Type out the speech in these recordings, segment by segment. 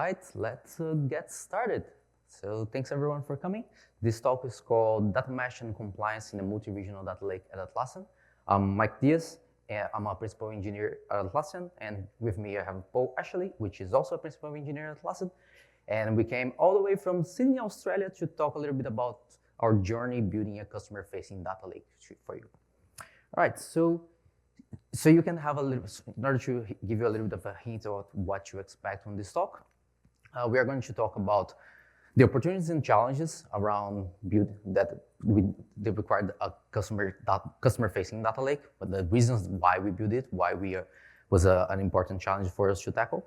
right, let's get started. So thanks everyone for coming. This talk is called Data Mesh and Compliance in a Multi-Regional Data Lake at Atlassian. I'm Mike Diaz, and I'm a principal engineer at Atlassian, and with me I have Paul Ashley, which is also a principal engineer at Atlassian. And we came all the way from Sydney, Australia to talk a little bit about our journey building a customer-facing data lake for you. All right, so you can have a little, in order to give you a little bit of a hint of what to expect on this talk, we are going to talk about the opportunities and challenges around build that required a customer-facing data lake, but the reasons why we built it, why we was an important challenge for us to tackle.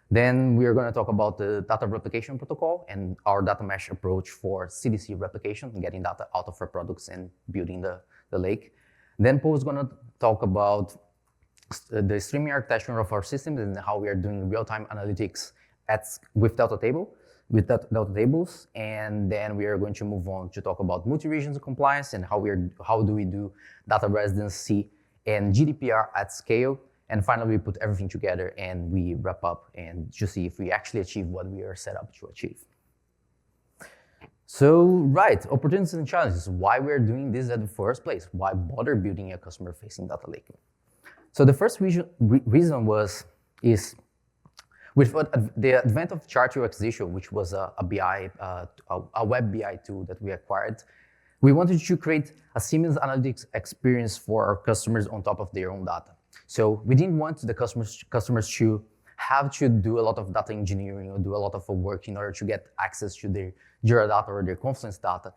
Then we are going to talk about the data replication protocol and our data mesh approach for CDC replication, getting data out of our products and building the lake. Then Paul is going to talk about the streaming architecture of our systems and how we are doing real-time analytics with data tables. And then we are going to move on to talk about multi-regions compliance and how do we do data residency and GDPR at scale. And finally, we put everything together and we wrap up and to see if we actually achieve what we are set up to achieve. So, right, opportunities and challenges, why we're doing this at the first place, why bother building a customer-facing data lake? So the first reason is with the advent of Chart.ux Visual, which was a web BI tool that we acquired, we wanted to create a seamless analytics experience for our customers on top of their own data. So we didn't want the customers to have to do a lot of data engineering or do a lot of work in order to get access to their Jira data or their Confluence data.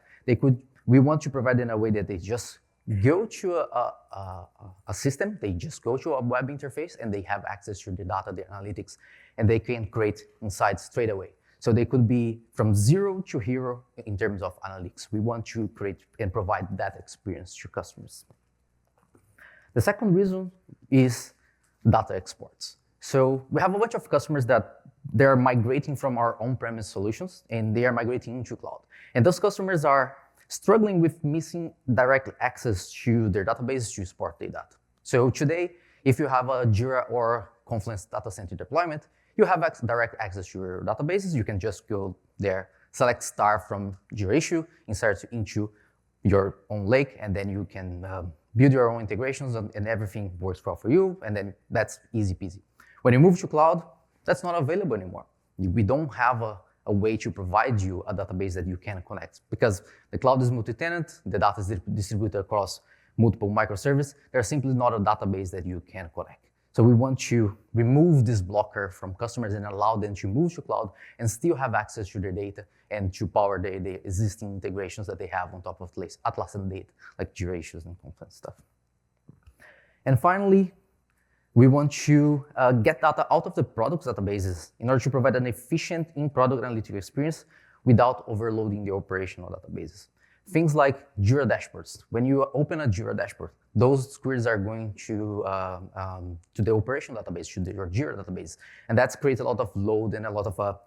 We want to provide in a way that they just go to a system, they just go to a web interface and they have access to the data, the analytics, and they can create insights straight away. So they could be from 0 to hero in terms of analytics. We want to create and provide that experience to customers. The second reason is data exports. So we have a bunch of customers that they're migrating from our on-premise solutions and they are migrating into cloud. And those customers are struggling with missing direct access to their database to support their data. So today, if you have a Jira or Confluence data center deployment, you have direct access to your databases. You can just go there, select star from Jira issue, insert it into your own lake, and then you can build your own integrations and everything works well for you, and then that's easy peasy. When you move to cloud, that's not available anymore. We don't have a way to provide you a database that you can connect because the cloud is multi-tenant, the data is distributed across multiple microservices. There's simply not a database that you can connect. So we want to remove this blocker from customers and allow them to move to cloud and still have access to their data and to power the existing integrations that they have on top of Atlassian data, like Jira issues and Confluence stuff. And finally, we want to get data out of the products databases in order to provide an efficient in-product analytical experience without overloading the operational databases. Things like Jira dashboards. When you open a Jira dashboard, those queries are going to the operational database, to your Jira database, and that creates a lot of load and a lot of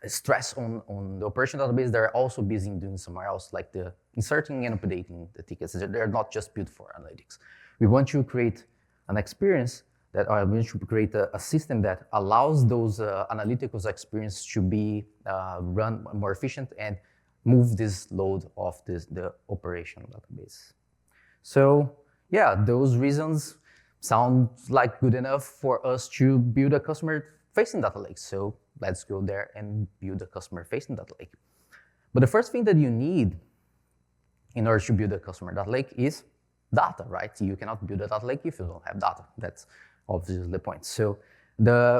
stress on the operational database. They're also busy doing somewhere else, like the inserting and updating the tickets. They're not just built for analytics. We want to create an experience that we want to create a system that allows those analytical experience to be run more efficient and move this load off the operational database. So yeah, those reasons sound like good enough for us to build a customer-facing data lake. So let's go there and build a customer-facing data lake. But the first thing that you need in order to build a customer data lake is data, right? You cannot build a data lake if you don't have data. That's obviously the point. So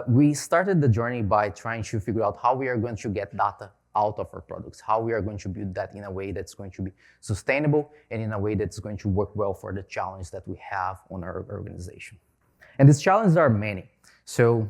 we started the journey by trying to figure out how we are going to get data out of our products, how we are going to build that in a way that's going to be sustainable and in a way that's going to work well for the challenge that we have on our organization. And these challenges are many. So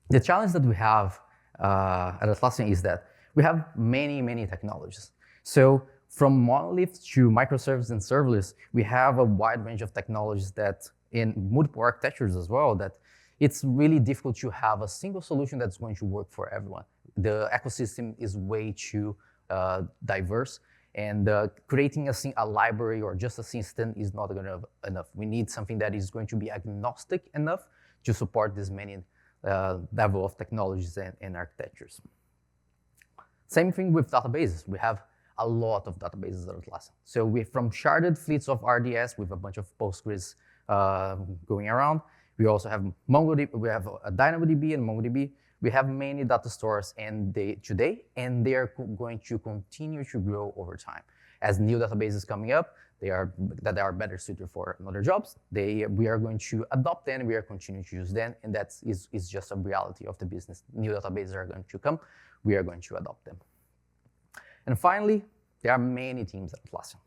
the challenge that we have at Atlassian is that we have many, many technologies. So from monolith to microservices and serverless, we have a wide range of technologies that in multiple architectures as well, that it's really difficult to have a single solution that's going to work for everyone. The ecosystem is way too diverse, and creating a library or just a system is not enough. We need something that is going to be agnostic enough to support these many level of technologies and architectures. Same thing with databases. We have a lot of databases at Atlassian. So from sharded fleets of RDS with a bunch of Postgres going around. We also have MongoDB, we have DynamoDB and MongoDB. We have many data stores today, and they are going to continue to grow over time. As new databases coming up, that are better suited for other jobs, we are going to adopt them, we are continuing to use them, and that is just a reality of the business. New databases are going to come, we are going to adopt them. And finally, there are many teams at Atlassian.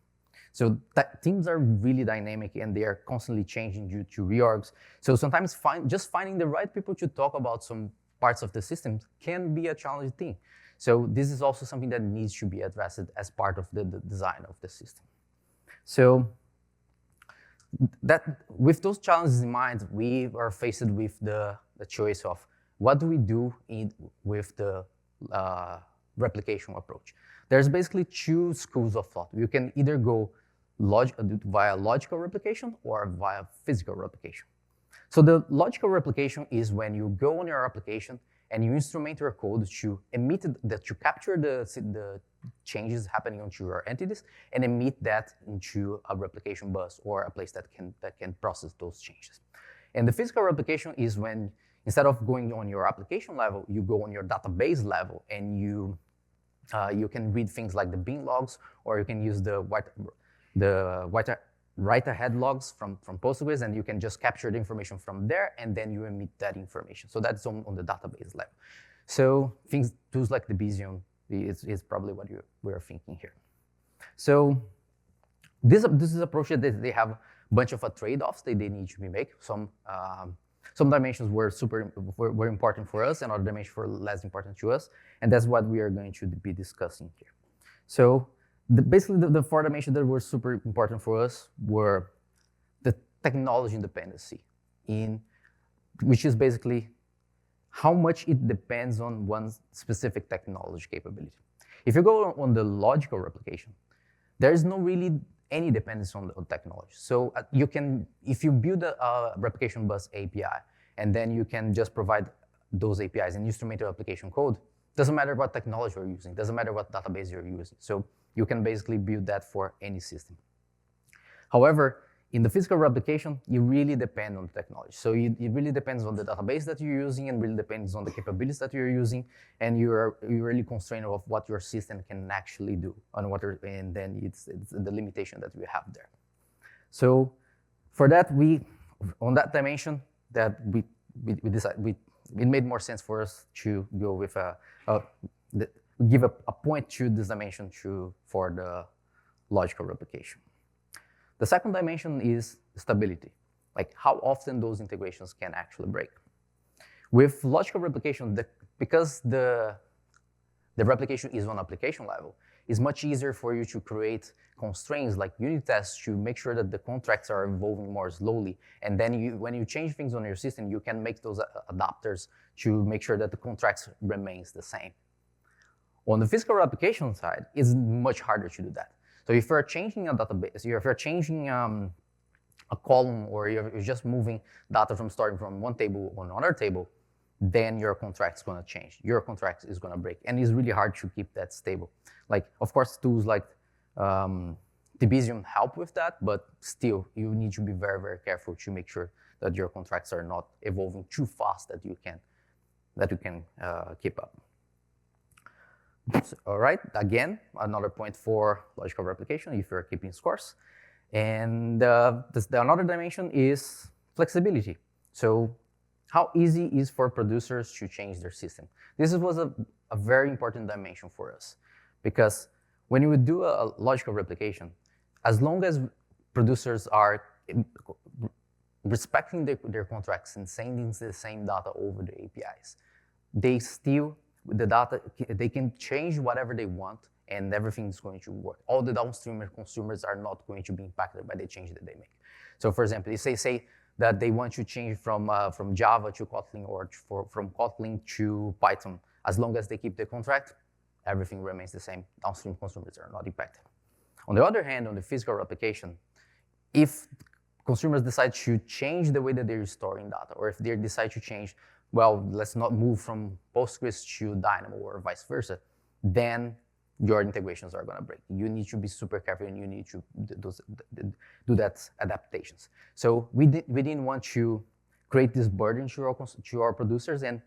So teams are really dynamic and they are constantly changing due to reorgs. So sometimes just finding the right people to talk about some parts of the system can be a challenging thing. So this is also something that needs to be addressed as part of the design of the system. So with those challenges in mind, we are faced with the choice of what do we do with the replication approach. There's basically two schools of thought. You can either go via logical replication or via physical replication. So the logical replication is when you go on your application and you instrument your code to capture the changes happening onto your entities and emit that into a replication bus or a place that can process those changes. And the physical replication is when instead of going on your application level, you go on your database level and you can read things like the bin logs, or you can use the write-ahead logs from Postgres, and you can just capture the information from there, and then you emit that information. So that's on the database level. So tools like the Vision is probably what we're thinking here. So this is a approach that they have a bunch of trade-offs that they need to be made. Some dimensions were important for us, and other dimensions were less important to us, and that's what we are going to be discussing here. So basically, the four dimensions that were super important for us were the technology independency, which is basically how much it depends on one specific technology capability. If you go on the logical replication, there is no really any dependence on technology. So if you build a replication bus API, and then you can just provide those APIs and instrument your application code, doesn't matter what technology you're using, doesn't matter what database you're using. So you can basically build that for any system. However, in the physical replication, you really depend on the technology. So it really depends on the database that you're using, and really depends on the capabilities that you're using, and you're really constrained of what your system can actually do, and then it's the limitation that we have there. So for that, on that dimension, that we decided it made more sense for us to go with give a point to this dimension for the logical replication. The second dimension is stability, like how often those integrations can actually break. With logical replication, because the replication is on application level, it's much easier for you to create constraints like unit tests to make sure that the contracts are evolving more slowly. And then when you change things on your system, you can make those adapters to make sure that the contracts remains the same. On the physical replication side, it's much harder to do that. So if you're changing a database, if you're changing a column, or you're just moving data starting from one table on another table, then your contract's going to change. Your contract is going to break, and it's really hard to keep that stable. Like, of course, tools like Debizium help with that, but still, you need to be very, very careful to make sure that your contracts are not evolving too fast that you can keep up. All right, again, another point for logical replication if you're keeping scores. And another dimension is flexibility. So how easy is for producers to change their system? This was a very important dimension for us, because when you would do a logical replication, as long as producers are respecting their contracts and sending the same data over the APIs, they can change whatever they want, and everything's going to work. All the downstream consumers are not going to be impacted by the change that they make. So, for example, if they say that they want to change from Java to Kotlin, or from Kotlin to Python, as long as they keep the contract, everything remains the same. Downstream consumers are not impacted. On the other hand, on the physical replication, if consumers decide to change the way that they're storing data, or if they decide to change well, let's not move from Postgres to Dynamo or vice versa, then your integrations are going to break. You need to be super careful and you need to do that adaptations. So we didn't want to create this burden to our producers and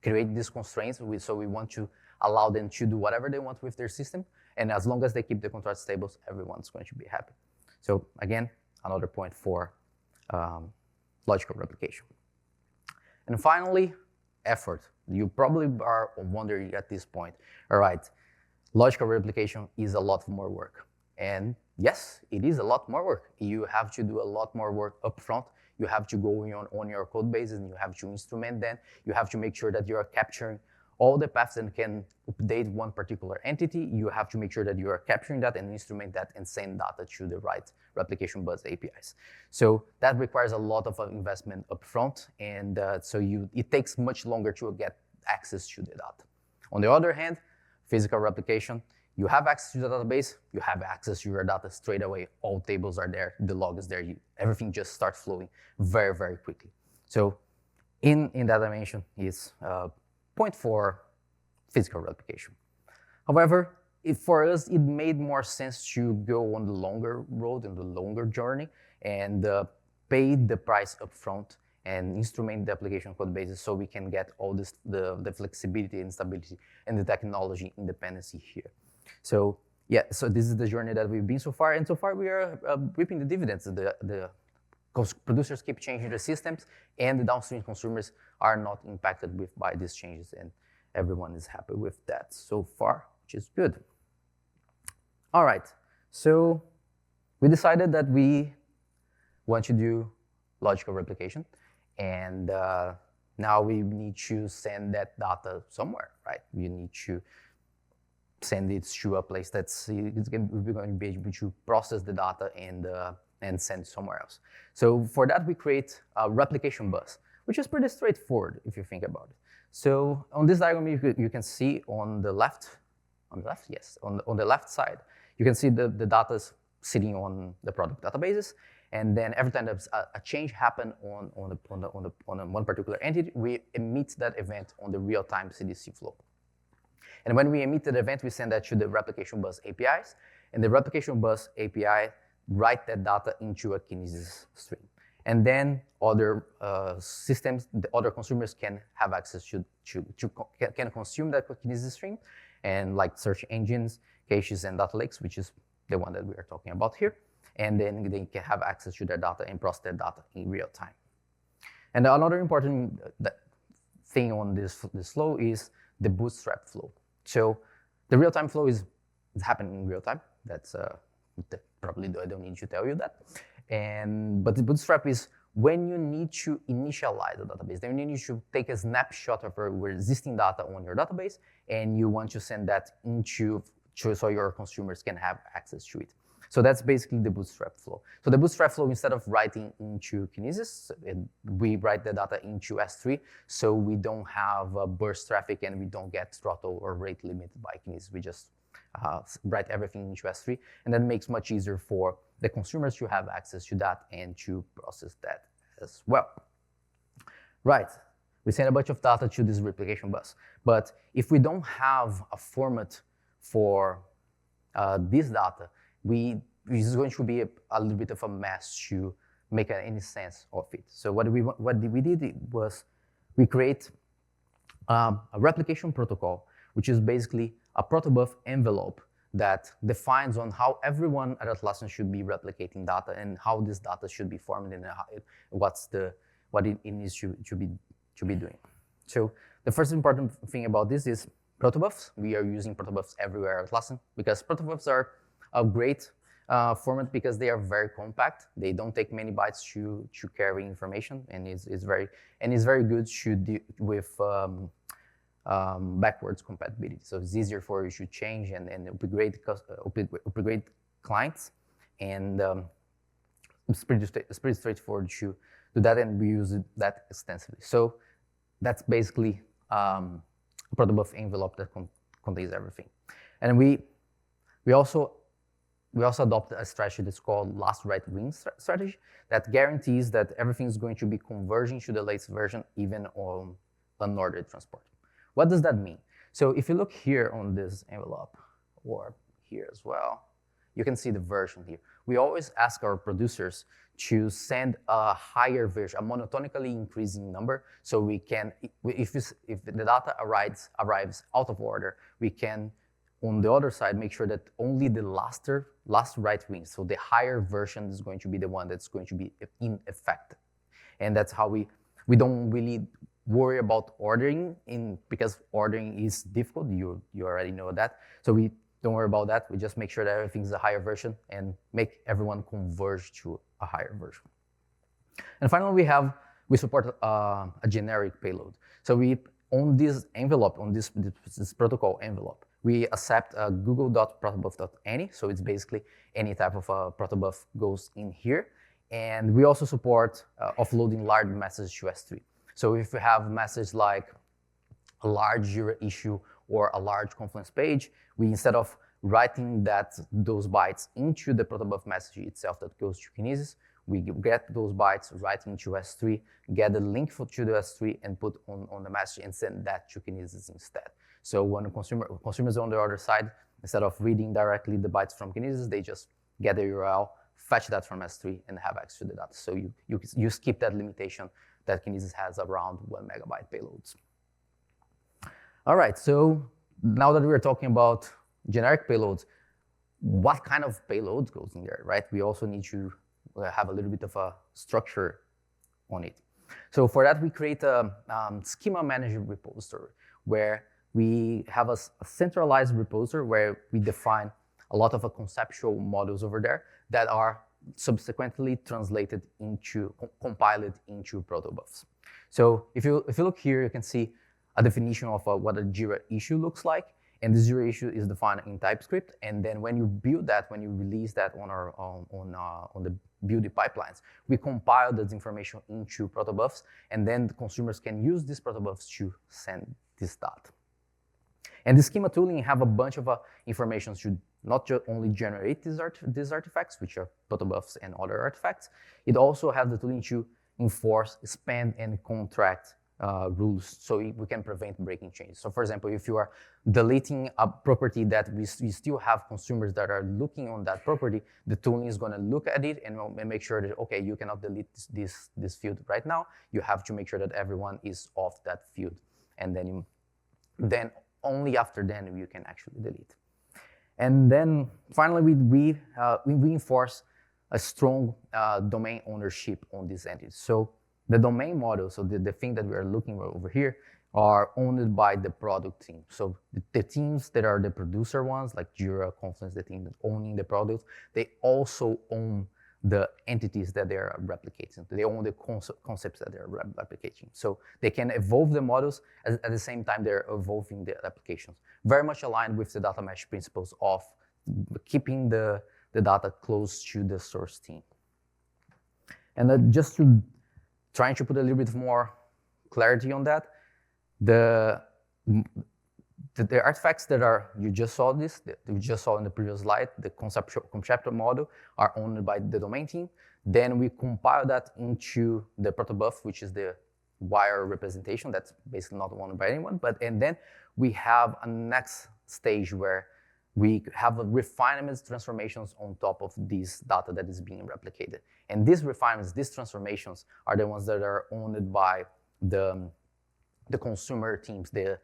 create these constraints. So we want to allow them to do whatever they want with their system. And as long as they keep the contract tables, everyone's going to be happy. So again, another point for logical replication. And finally, effort. You probably are wondering at this point, all right, logical replication is a lot more work. And yes, it is a lot more work. You have to do a lot more work upfront. You have to go on your code base and you have to instrument them. You have to make sure that you are capturing all the paths and can update one particular entity. You have to make sure that you are capturing that and instrument that and send data to the right replication bus APIs. So that requires a lot of investment upfront, and it takes much longer to get access to the data. On the other hand, physical replication, you have access to the database, you have access to your data straight away. All tables are there, the log is there, everything just starts flowing very, very quickly. So in that dimension is point for physical replication. However, for us, it made more sense to go on the longer road and the longer journey and pay the price upfront and instrument the application code bases so we can get all this, the flexibility and stability and the technology independency here. So yeah, so this is the journey that we've been so far, and so far we are reaping the dividends. The producers keep changing the systems, and the downstream consumers are not impacted by these changes, and everyone is happy with that so far, which is good. All right, so we decided that we want to do logical replication, and now we need to send that data somewhere, right? You need to send it to a place we're going to be able to process the data and send somewhere else. So for that, we create a replication bus, which is pretty straightforward if you think about it. So on this diagram, you can see on the left, yes, on the left side, you can see the data sitting on the product databases, and then every time there's a change happen on one particular entity, we emit that event on the real-time CDC flow. And when we emit the event, we send that to the replication bus APIs, and the replication bus API write that data into a Kinesis stream. And then other systems, the other consumers can have access can consume that Kinesis stream, and like search engines, caches, and data lakes, which is the one that we are talking about here. And then they can have access to their data and process their data in real time. And another important thing on this flow is the bootstrap flow. So the real-time flow is happening in real time. That's probably I don't need to tell you that. But the bootstrap is when you need to initialize the database. Then you need to take a snapshot of your existing data on your database, and you want to send that so your consumers can have access to it. So that's basically the bootstrap flow. So the bootstrap flow, instead of writing into Kinesis, we write the data into S3, so we don't have burst traffic and we don't get throttle or rate limited by Kinesis. We just write everything into S3, and that makes much easier for the consumers to have access to that and to process that as well. Right, we send a bunch of data to this replication bus, but if we don't have a format for this data, this is going to be a little bit of a mess to make any sense of it. So what we did was we create a replication protocol, which is basically a protobuf envelope that defines on how everyone at Atlassian should be replicating data and how this data should be formed and what it needs to be doing. So the first important thing about this is protobufs. We are using protobufs everywhere at Atlassian because protobufs are a great format because they are very compact. They don't take many bytes to carry information, and it's very good to deal with backwards compatibility. So it's easier for you to change and upgrade clients, and it's pretty straightforward to do that, and we use that extensively. So that's basically a protobuf envelope that contains everything, and we also adopt a strategy that's called last write win strategy that guarantees that everything is going to be converging to the latest version, even on unordered transport. What does that mean? So if you look here on this envelope, or here as well, you can see the version here. We always ask our producers to send a higher version, a monotonically increasing number, so we can, if the data arrives out of order, we can, on the other side, make sure that only the last write wins. So the higher version is going to be the one that's going to be in effect. And that's how we don't really worry about ordering, because ordering is difficult. You already know that. So we don't worry about that. We just make sure that everything's a higher version and make everyone converge to a higher version. And finally, we support a generic payload. So on this envelope, on this protocol envelope, we accept google.protobuf.any. So it's basically any type of protobuf goes in here. And we also support offloading large messages to S3. So if you have a message like a large Jira issue or a large Confluence page, we, instead of writing those bytes into the protobuf message itself that goes to Kinesis, we get those bytes, write into S3, get the link to the S3, and put on the message and send that to Kinesis instead. So when consumers on the other side, instead of reading directly the bytes from Kinesis, they just get the URL, fetch that from S3, and have access to the data. So you skip that limitation that Kinesis has around 1 megabyte payloads. All right, so now that we're talking about generic payloads, what kind of payloads goes in there, right? We also need to have a little bit of a structure on it. So for that, we create a schema manager repository where we have a centralized repository where we define a lot of conceptual models over there that are subsequently translated into, compiled into protobufs. So if you look here, you can see a definition of what a Jira issue looks like. And the Jira issue is defined in TypeScript. And then when you build that, when you release that on the build pipelines, we compile that information into protobufs, and then the consumers can use these protobufs to send this data. And the schema tooling have a bunch of information to not only generate these artifacts, which are protobufs and other artifacts. It also has the tooling to enforce spend and contract rules, so we can prevent breaking changes. So for example, if you are deleting a property that we still have consumers that are looking on that property, the tooling is going to look at it and make sure that, okay, you cannot delete this field right now. You have to make sure that everyone is off that field. And then only after then you can actually delete. And then finally, we enforce a strong domain ownership on these entities. So the domain model, so the thing that we are looking at over here, are owned by the product team. So the teams that are the producer ones, like Jira, Confluence, the team that's owning the product, they also own the entities that they are replicating. They own the concepts that they're replicating. So they can evolve the models at the same time they're evolving the applications. Very much aligned with the data mesh principles of keeping the data close to the source team. And just to trying to put a little bit more clarity on that, the artifacts that you just saw we just saw in the previous slide, the conceptual model, are owned by the domain team. Then we compile that into the protobuf, which is the wire representation. That's basically not owned by anyone. And then we have a next stage where we have refinements, transformations on top of this data that is being replicated. And these refinements, these transformations, are the ones that are owned by the consumer teams, the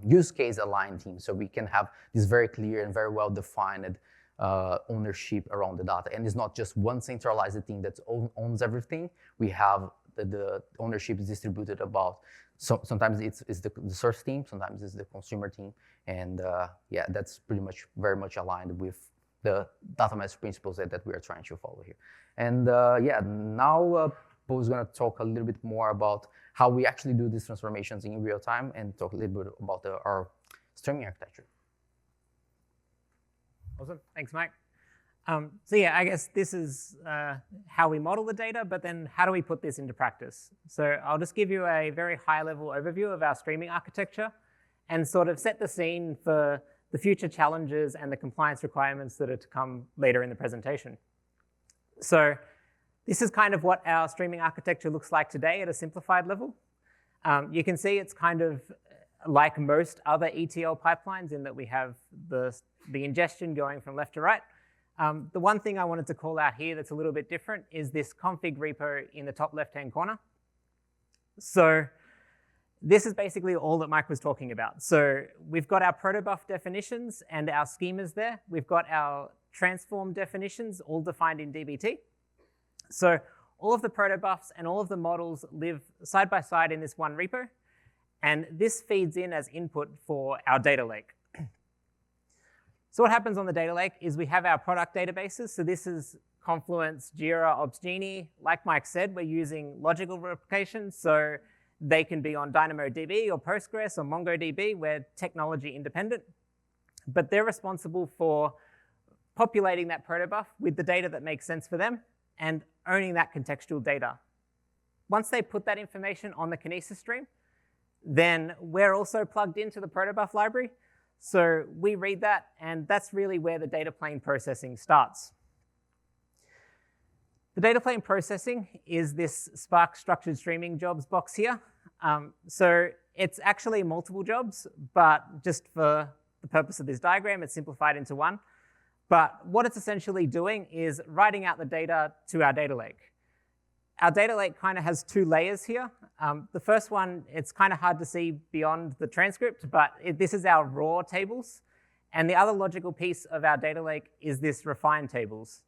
use case aligned team. So we can have this very clear and very well defined ownership around the data. And it's not just one centralized team that owns everything. We have the ownership is distributed about, sometimes it's the source team, sometimes it's the consumer team. And yeah, that's pretty much very much aligned with the data mesh principles that we are trying to follow here. And yeah, now Paul is going to talk a little bit more about how we actually do these transformations in real time and talk a little bit about our streaming architecture. Awesome, thanks, Mike. So yeah, I guess this is how we model the data, but then how do we put this into practice? So I'll just give you a very high-level overview of our streaming architecture and sort of set the scene for the future challenges and the compliance requirements that are to come later in the presentation. So this is kind of what our streaming architecture looks like today at a simplified level. You can see it's kind of like most other ETL pipelines in that we have the ingestion going from left to right. The one thing I wanted to call out here that's a little bit different is this config repo in the top left-hand corner. So this is basically all that Mike was talking about. So we've got our protobuf definitions and our schemas there. We've got our transform definitions all defined in DBT. So all of the protobufs and all of the models live side by side in this one repo. And this feeds in as input for our data lake. So what happens on the data lake is we have our product databases. So this is Confluence, Jira, Opsgenie. Like Mike said, we're using logical replication. So they can be on DynamoDB or Postgres or MongoDB. We're technology independent. But they're responsible for populating that protobuf with the data that makes sense for them and owning that contextual data. Once they put that information on the Kinesis stream, then we're also plugged into the protobuf library. So we read that, and that's really where the data plane processing starts. The data plane processing is this Spark structured streaming jobs box here. So it's actually multiple jobs, but just for the purpose of this diagram, it's simplified into one. But what it's essentially doing is writing out the data to our data lake. Our data lake kind of has two layers here. The first one, it's kind of hard to see beyond the transcript, but this is our raw tables. And the other logical piece of our data lake is this refined tables.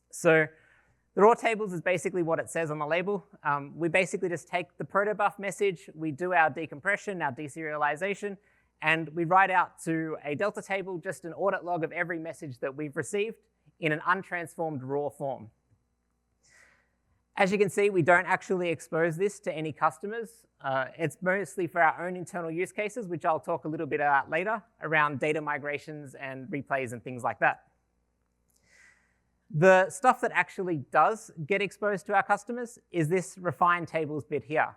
So the raw tables is basically what it says on the label. We basically just take the protobuf message, we do our decompression, our deserialization, and we write out to a Delta table just an audit log of every message that we've received in an untransformed raw form. As you can see, we don't actually expose this to any customers. It's mostly for our own internal use cases, which I'll talk a little bit about later, around data migrations and replays and things like that. The stuff that actually does get exposed to our customers is this refined tables bit here.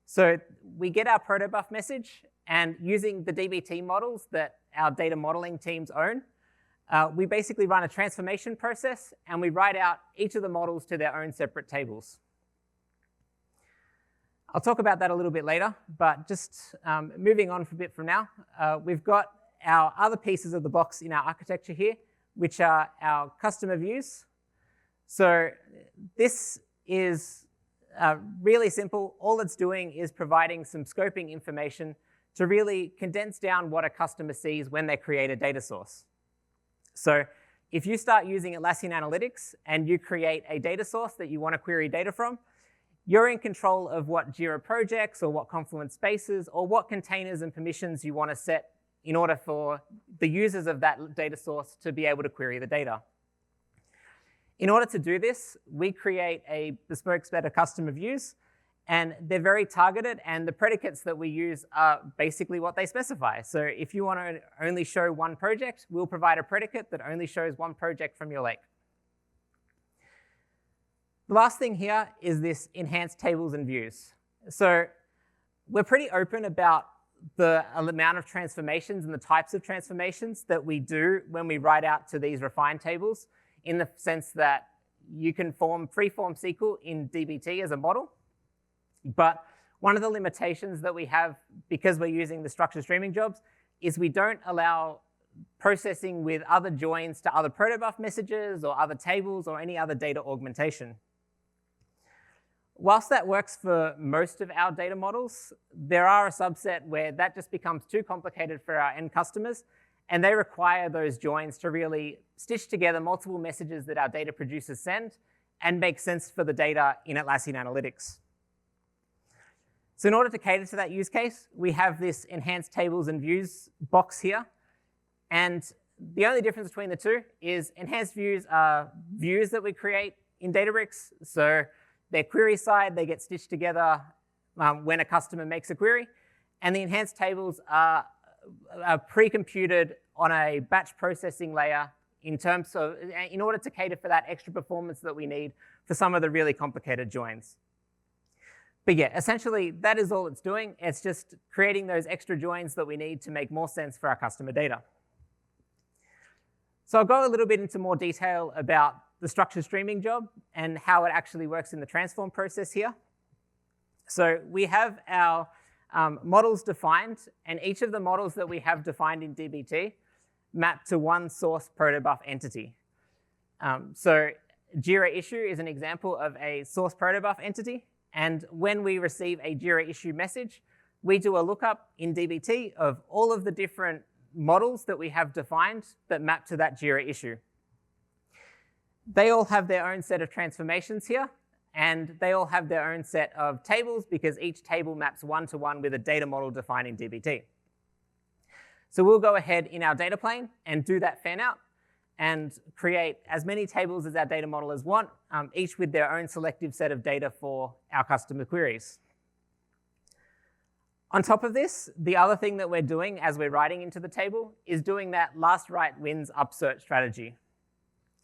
So we get our protobuf message, and using the DBT models that our data modeling teams own, we basically run a transformation process, and we write out each of the models to their own separate tables. I'll talk about that a little bit later, but just moving on for a bit from now, we've got our other pieces of the box in our architecture here, which are our customer views. So this is really simple. All it's doing is providing some scoping information to really condense down what a customer sees when they create a data source. So if you start using Atlassian Analytics and you create a data source that you want to query data from, you're in control of what Jira projects or what Confluence spaces or what containers and permissions you want to set in order for the users of that data source to be able to query the data. In order to do this, we create a bespoke set of customer views, and they're very targeted, and the predicates that we use are basically what they specify. So if you want to only show one project, we'll provide a predicate that only shows one project from your lake. The last thing here is this enhanced tables and views. So we're pretty open about the amount of transformations and the types of transformations that we do when we write out to these refined tables, in the sense that you can form free-form SQL in DBT as a model. But one of the limitations that we have, because we're using the structured streaming jobs, is we don't allow processing with other joins to other protobuf messages or other tables or any other data augmentation. Whilst that works for most of our data models, there are a subset where that just becomes too complicated for our end customers, and they require those joins to really stitch together multiple messages that our data producers send and make sense for the data in Atlassian Analytics. So in order to cater to that use case, we have this enhanced tables and views box here. And the only difference between the two is enhanced views are views that we create in Databricks. So they're query side, they get stitched together when a customer makes a query. And the enhanced tables are pre-computed on a batch processing layer in order to cater for that extra performance that we need for some of the really complicated joins. But yeah, essentially, that is all it's doing. It's just creating those extra joins that we need to make more sense for our customer data. So I'll go a little bit into more detail about the structured streaming job and how it actually works in the transform process here. So we have our models defined, and each of the models that we have defined in dbt map to one source protobuf entity. So Jira issue is an example of a source protobuf entity, and when we receive a Jira issue message, we do a lookup in dbt of all of the different models that we have defined that map to that Jira issue. They all have their own set of transformations here, and they all have their own set of tables because each table maps one-to-one with a data model defined in dbt. So we'll go ahead in our data plane and do that fan out and create as many tables as our data modelers want, each with their own selective set of data for our customer queries. On top of this, the other thing that we're doing as we're writing into the table is doing that last write wins upsert strategy.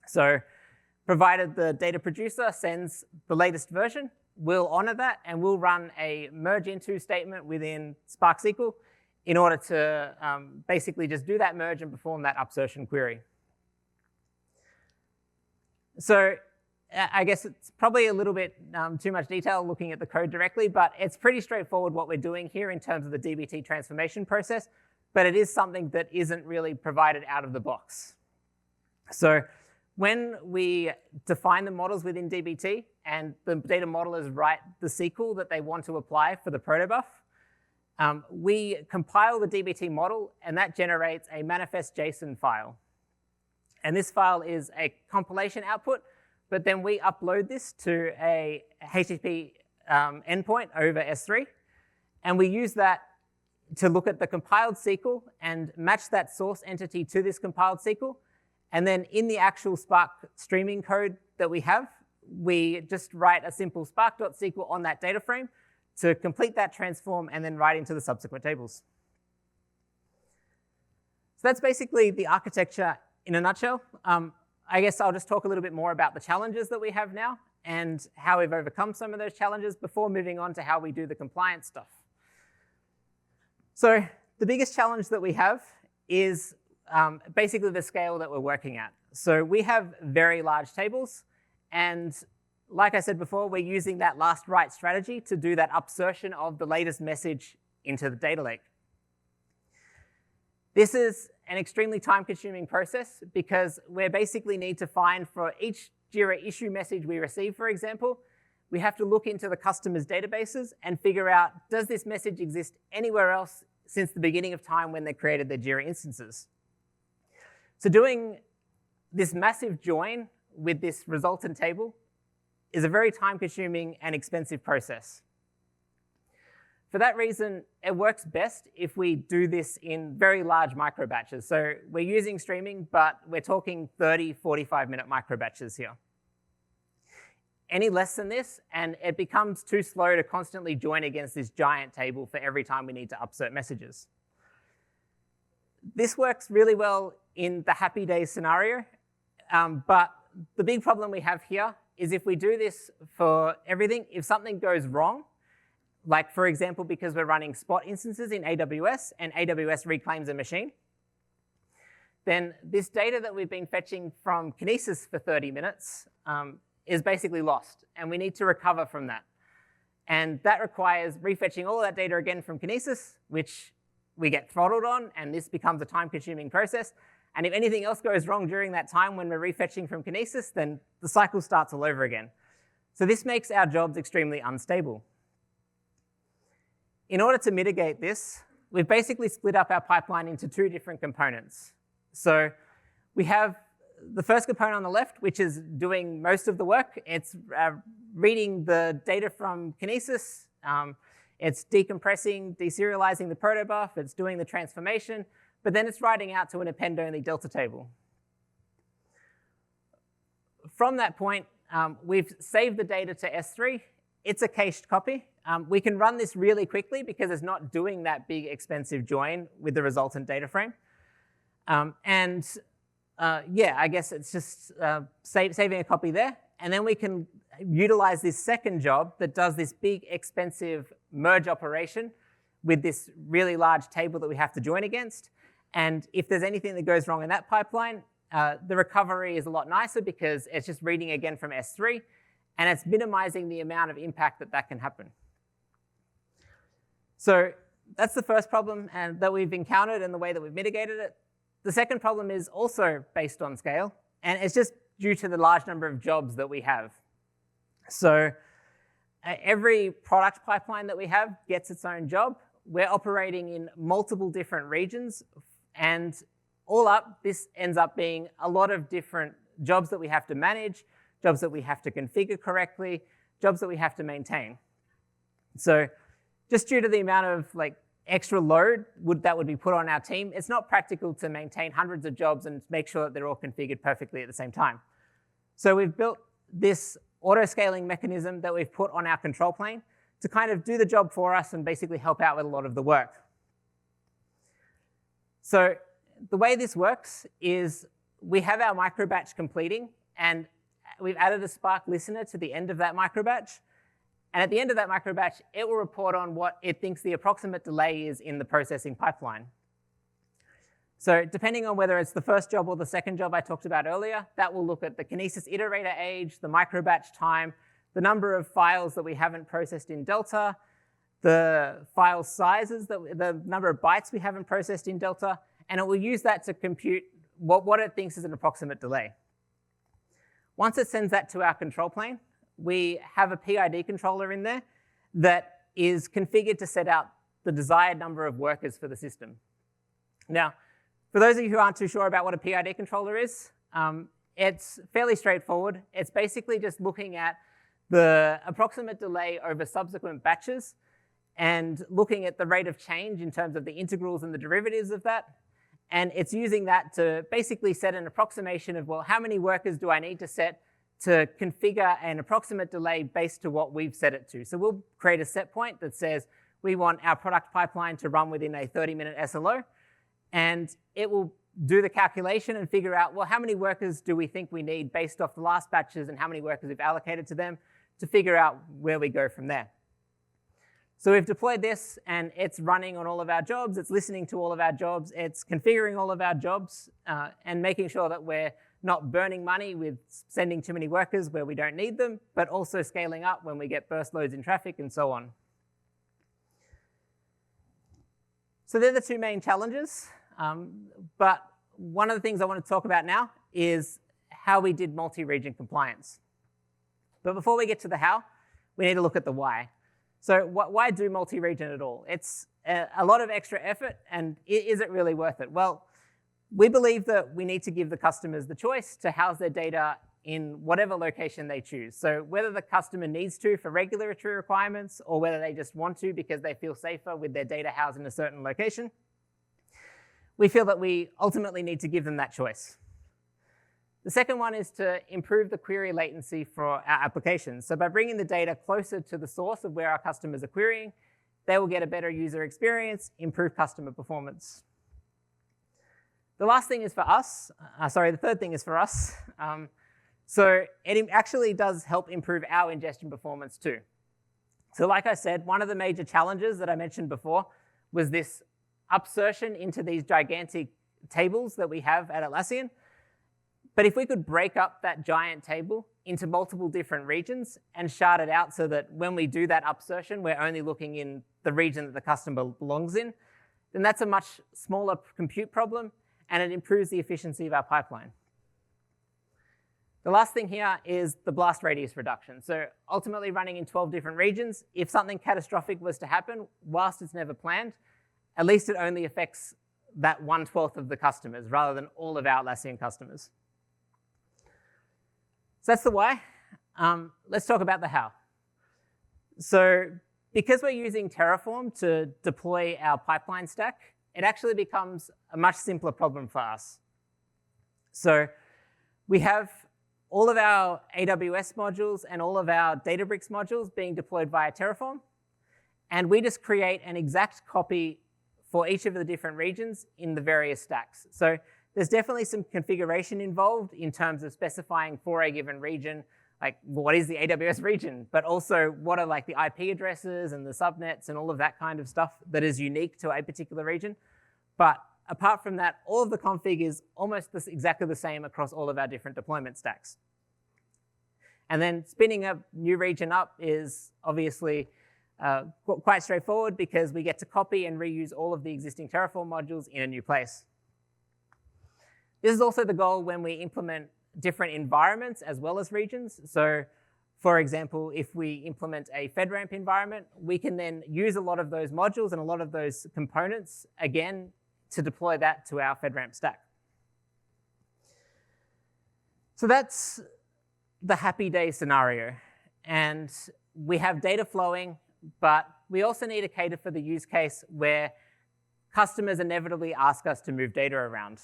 So provided the data producer sends the latest version, we'll honor that and we'll run a merge into statement within Spark SQL in order to basically just do that merge and perform that upsertion query. So I guess it's probably a little bit too much detail looking at the code directly, but it's pretty straightforward what we're doing here in terms of the dbt transformation process, but it is something that isn't really provided out of the box. So when we define the models within dbt and the data modelers write the SQL that they want to apply for the protobuf, we compile the dbt model, and that generates a manifest.json file. And this file is a compilation output, but then we upload this to a HTTP endpoint over S3, and we use that to look at the compiled SQL and match that source entity to this compiled SQL. And then in the actual Spark streaming code that we have, we just write a simple spark.sql on that data frame to complete that transform and then write into the subsequent tables. So that's basically the architecture in a nutshell. I guess I'll just talk a little bit more about the challenges that we have now and how we've overcome some of those challenges before moving on to how we do the compliance stuff. So the biggest challenge that we have is basically the scale that we're working at. So we have very large tables, and like I said before, we're using that last write strategy to do that upsertion of the latest message into the data lake. This is an extremely time-consuming process because we basically need to find for each Jira issue message we receive, for example, we have to look into the customer's databases and figure out, does this message exist anywhere else since the beginning of time when they created their Jira instances? So doing this massive join with this resultant table is a very time-consuming and expensive process. For that reason, it works best if we do this in very large micro batches. So we're using streaming, but we're talking 30, 45-minute micro batches here. Any less than this, and it becomes too slow to constantly join against this giant table for every time we need to upsert messages. This works really well in the happy days scenario, but the big problem we have here is if we do this for everything, if something goes wrong, like for example, because we're running spot instances in AWS and AWS reclaims a machine, then this data that we've been fetching from Kinesis for 30 minutes is basically lost, and we need to recover from that. And that requires refetching all of that data again from Kinesis, which we get throttled on, and this becomes a time-consuming process. And if anything else goes wrong during that time when we're refetching from Kinesis, then the cycle starts all over again. So this makes our jobs extremely unstable. In order to mitigate this, we've basically split up our pipeline into two different components. So we have the first component on the left, which is doing most of the work. It's reading the data from Kinesis. It's decompressing, deserializing the protobuf. It's doing the transformation. But then it's writing out to an append-only Delta table. From that point, we've saved the data to S3. It's a cached copy. We can run this really quickly because it's not doing that big expensive join with the resultant data frame. Yeah, I guess it's just saving a copy there. And then we can utilize this second job that does this big expensive merge operation with this really large table that we have to join against. And if there's anything that goes wrong in that pipeline, the recovery is a lot nicer because it's just reading again from S3, and it's minimizing the amount of impact that can happen. So that's the first problem that we've encountered and the way that we've mitigated it. The second problem is also based on scale, and it's just due to the large number of jobs that we have. So every product pipeline that we have gets its own job. We're operating in multiple different regions, and all up, this ends up being a lot of different jobs that we have to manage, jobs that we have to configure correctly, jobs that we have to maintain. So just due to the amount of extra load that would be put on our team, it's not practical to maintain hundreds of jobs and make sure that they're all configured perfectly at the same time. So we've built this auto-scaling mechanism that we've put on our control plane to kind of do the job for us and basically help out with a lot of the work. So the way this works is we have our microbatch completing, and we've added a Spark listener to the end of that microbatch. And at the end of that microbatch, it will report on what it thinks the approximate delay is in the processing pipeline. So depending on whether it's the first job or the second job I talked about earlier, that will look at the Kinesis iterator age, the microbatch time, the number of files that we haven't processed in Delta, the file sizes, the number of bytes we haven't processed in Delta, and it will use that to compute what it thinks is an approximate delay. Once it sends that to our control plane, we have a PID controller in there that is configured to set out the desired number of workers for the system. Now, for those of you who aren't too sure about what a PID controller is, it's fairly straightforward. It's basically just looking at the approximate delay over subsequent batches and looking at the rate of change in terms of the integrals and the derivatives of that. And it's using that to basically set an approximation of, well, how many workers do I need to set to configure an approximate delay based to what we've set it to. So we'll create a set point that says we want our product pipeline to run within a 30-minute SLO, and it will do the calculation and figure out, well, how many workers do we think we need based off the last batches and how many workers we've allocated to them to figure out where we go from there. So we've deployed this, and it's running on all of our jobs. It's listening to all of our jobs. It's configuring all of our jobs and making sure that we're not burning money with sending too many workers where we don't need them, but also scaling up when we get burst loads in traffic and so on. So they're the two main challenges. But one of the things I want to talk about now is how we did multi-region compliance. But before we get to the how, we need to look at the why. So why do multi-region at all? It's a lot of extra effort, and is it really worth it? Well, we believe that we need to give the customers the choice to house their data in whatever location they choose. So whether the customer needs to for regulatory requirements or whether they just want to because they feel safer with their data housed in a certain location, we feel that we ultimately need to give them that choice. The second one is to improve the query latency for our applications. So by bringing the data closer to the source of where our customers are querying, they will get a better user experience, improve customer performance. The last thing is for us, the third thing is for us. So it actually does help improve our ingestion performance too. So like I said, one of the major challenges that I mentioned before was this upsertion into these gigantic tables that we have at Atlassian. But if we could break up that giant table into multiple different regions and shard it out so that when we do that upsertion, we're only looking in the region that the customer belongs in, then that's a much smaller compute problem, and it improves the efficiency of our pipeline. The last thing here is the blast radius reduction. So ultimately running in 12 different regions, if something catastrophic was to happen, whilst it's never planned, at least it only affects that 1/12 of the customers rather than all of our Atlassian customers. So that's the why. Let's talk about the how. So because we're using Terraform to deploy our pipeline stack, it actually becomes a much simpler problem for us. So we have all of our AWS modules and all of our Databricks modules being deployed via Terraform, and we just create an exact copy for each of the different regions in the various stacks. So there's definitely some configuration involved in terms of specifying for a given region, like what is the AWS region, but also what are like the IP addresses and the subnets and all of that kind of stuff that is unique to a particular region. But apart from that, all of the config is almost exactly the same across all of our different deployment stacks. And then spinning a new region up is obviously quite straightforward because we get to copy and reuse all of the existing Terraform modules in a new place. This is also the goal when we implement different environments as well as regions. So for example, if we implement a FedRAMP environment, we can then use a lot of those modules and a lot of those components, again, to deploy that to our FedRAMP stack. So that's the happy day scenario. And we have data flowing, but we also need to cater for the use case where customers inevitably ask us to move data around.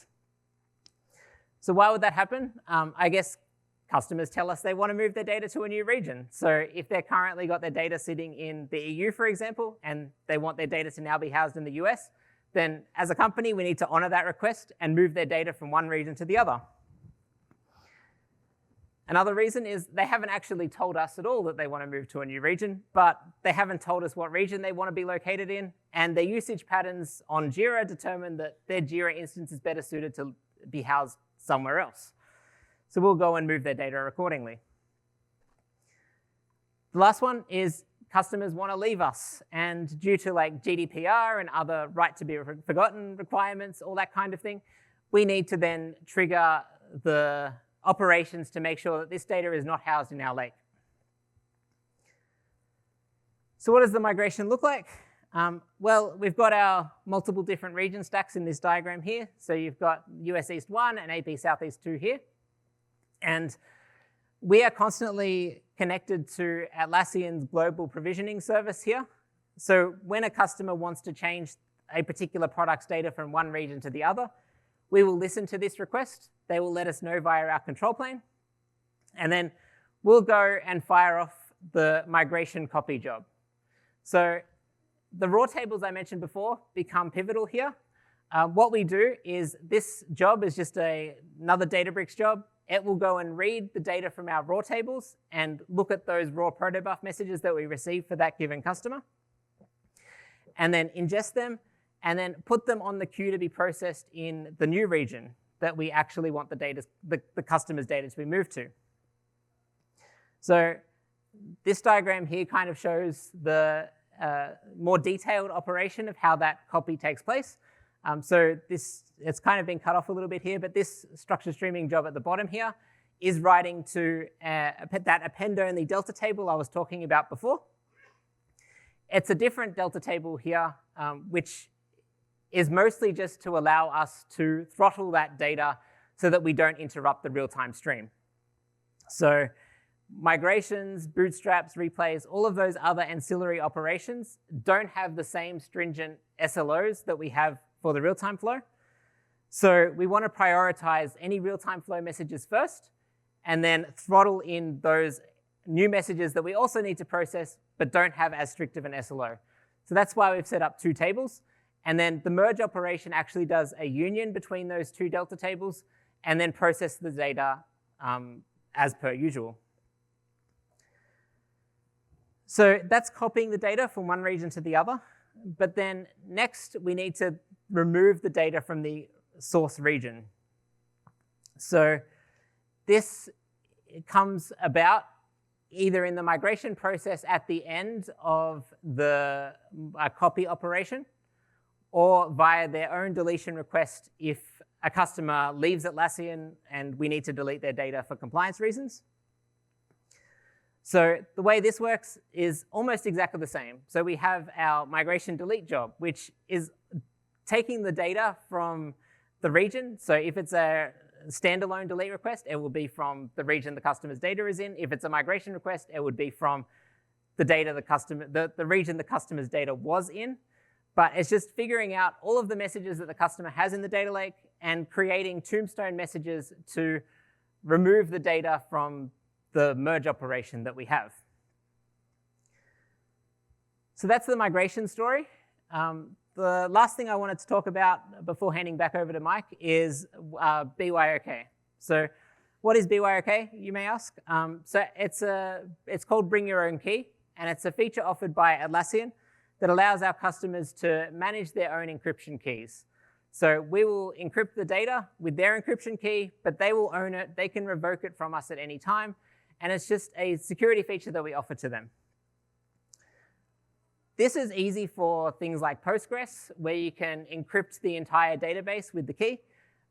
So why would that happen? I guess customers tell us they want to move their data to a new region. So if they're currently got their data sitting in the EU, for example, and they want their data to now be housed in the US, then as a company, we need to honor that request and move their data from one region to the other. Another reason is they haven't actually told us at all that they want to move to a new region, but they haven't told us what region they want to be located in, and their usage patterns on Jira determine that their Jira instance is better suited to be housed somewhere else. So we'll go and move their data accordingly. The last one is customers want to leave us, and due to like GDPR and other right to be forgotten requirements, all that kind of thing, we need to then trigger the operations to make sure that this data is not housed in our lake. So what does the migration look like? Well, we've got our multiple different region stacks in this diagram here. So you've got US East 1 and AP Southeast 2 here. And we are constantly connected to Atlassian's global provisioning service here. So when a customer wants to change a particular product's data from one region to the other, we will listen to this request. They will let us know via our control plane. And then we'll go and fire off the migration copy job. So the raw tables I mentioned before become pivotal here. What we do is this job is just another Databricks job. It will go and read the data from our raw tables and look at those raw protobuf messages that we receive for that given customer, and then ingest them, and then put them on the queue to be processed in the new region that we actually want the customer's data to be moved to. So this diagram here kind of shows the more detailed operation of how that copy takes place. So it's kind of been cut off a little bit here, but this structured streaming job at the bottom here is writing to that append-only Delta table I was talking about before. It's a different Delta table here, which is mostly just to allow us to throttle that data so that we don't interrupt the real-time stream. So migrations, bootstraps, replays, all of those other ancillary operations don't have the same stringent SLOs that we have for the real-time flow. So we want to prioritize any real-time flow messages first, and then throttle in those new messages that we also need to process but don't have as strict of an SLO. So that's why we've set up two tables. And then the merge operation actually does a union between those two Delta tables and then process the data as per usual. So that's copying the data from one region to the other. But then next, we need to remove the data from the source region. So this comes about either in the migration process at the end of the copy operation, or via their own deletion request if a customer leaves Atlassian and we need to delete their data for compliance reasons. So the way this works is almost exactly the same. So we have our migration delete job, which is taking the data from the region. So if it's a standalone delete request, it will be from the region the customer's data is in. If it's a migration request, it would be from the data the region the customer's data was in. But it's just figuring out all of the messages that the customer has in the data lake and creating tombstone messages to remove the data from the merge operation that we have. So that's the migration story. The last thing I wanted to talk about before handing back over to Mike is BYOK. So what is BYOK, you may ask? So it's called Bring Your Own Key, and it's a feature offered by Atlassian that allows our customers to manage their own encryption keys. So we will encrypt the data with their encryption key, but they will own it. They can revoke it from us at any time. And it's just a security feature that we offer to them. This is easy for things like Postgres, where you can encrypt the entire database with the key,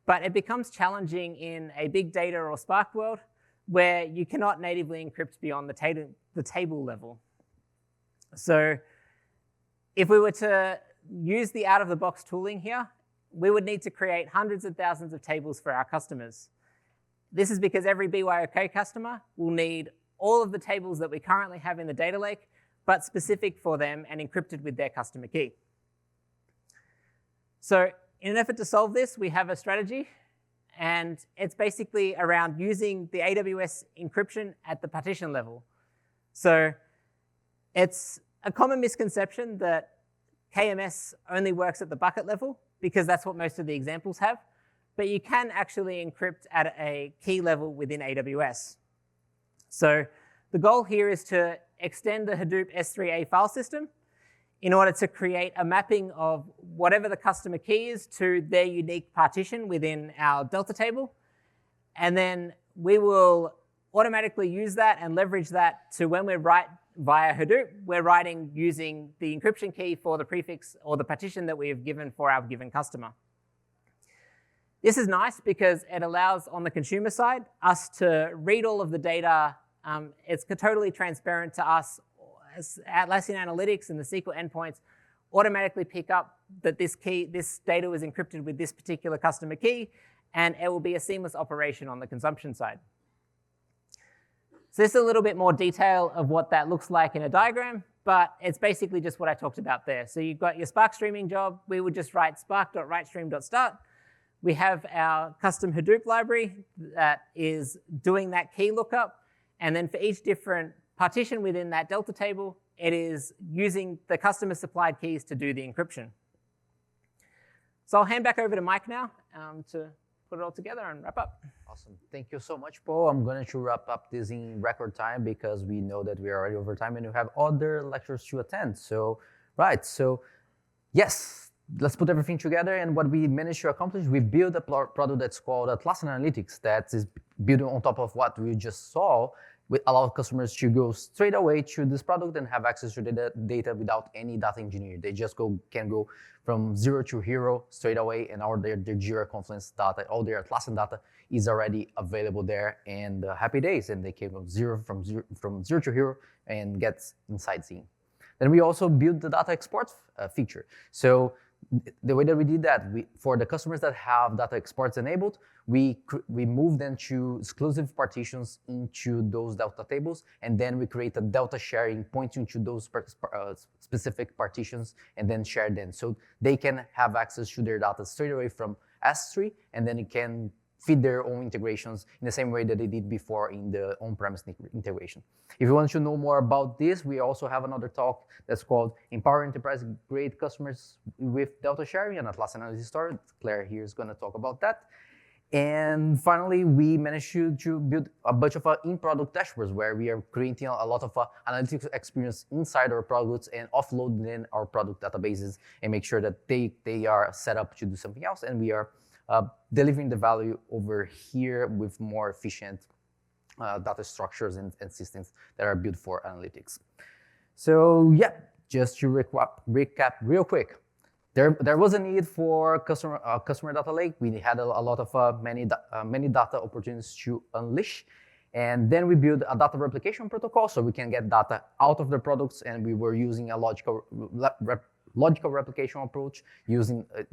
but it becomes challenging in a big data or Spark world where you cannot natively encrypt beyond the table level. So if we were to use the out-of-the-box tooling here, we would need to create hundreds of thousands of tables for our customers. This is because every BYOK customer will need all of the tables that we currently have in the data lake, but specific for them and encrypted with their customer key. So in an effort to solve this, we have a strategy, and it's basically around using the AWS encryption at the partition level. So it's a common misconception that KMS only works at the bucket level, because that's what most of the examples have, but you can actually encrypt at a key level within AWS. So the goal here is to extend the Hadoop S3A file system in order to create a mapping of whatever the customer key is to their unique partition within our Delta table. And then we will automatically use that and leverage that to when we write via Hadoop, we're writing using the encryption key for the prefix or the partition that we have given for our given customer. This is nice because it allows, on the consumer side, us to read all of the data. It's totally transparent to us. As Atlassian Analytics and the SQL endpoints automatically pick up that this data was encrypted with this particular customer key, and it will be a seamless operation on the consumption side. So this is a little bit more detail of what that looks like in a diagram, but it's basically just what I talked about there. So you've got your Spark streaming job. We would just write spark.writestream.start. We have our custom Hadoop library that is doing that key lookup. And then for each different partition within that Delta table, it is using the customer supplied keys to do the encryption. So I'll hand back over to Mike now to put it all together and wrap up. Awesome. Thank you so much, Paul. I'm going to wrap up this in record time because we know that we are already over time and you have other lectures to attend. So, right. So, yes, let's put everything together. And what we managed to accomplish, we built a product that's called Atlassian Analytics that is built on top of what we just saw. We allow customers to go straight away to this product and have access to the data without any data engineer. They just can go from zero to hero straight away, and all their Jira Confluence data, all their Atlassian data is already available there, and happy days. And they came from zero to hero and get insights in. Then we also built the data export feature. So the way that we did that, for the customers that have data exports enabled, we move them to exclusive partitions into those Delta tables, and then we create a Delta sharing pointing to those specific partitions and then share them. So they can have access to their data straight away from S3, and then it can feed their own integrations in the same way that they did before in the on-premise integration. If you want to know more about this, we also have another talk that's called Empower Enterprise-Grade Customers with Delta Sharing and Atlassian Analytics Store. Claire here is going to talk about that. And finally, we managed to build a bunch of in-product dashboards where we are creating a lot of analytics experience inside our products and offloading in our product databases and make sure that they are set up to do something else, and we are delivering the value over here with more efficient data structures and systems that are built for analytics. So yeah, just to recap real quick. There was a need for customer data lake. We had a lot of many data opportunities to unleash. And then we built a data replication protocol so we can get data out of the products, and we were using a logical replication approach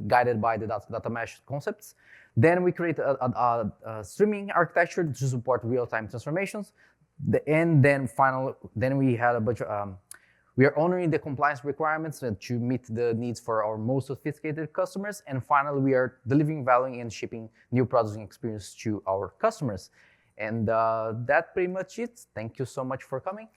guided by the data mesh concepts. Then we created a streaming architecture to support real-time transformations. Then we had a bunch of we are honoring the compliance requirements to meet the needs for our most sophisticated customers. And finally, we are delivering value and shipping new products and experience to our customers. And that's pretty much it. Thank you so much for coming.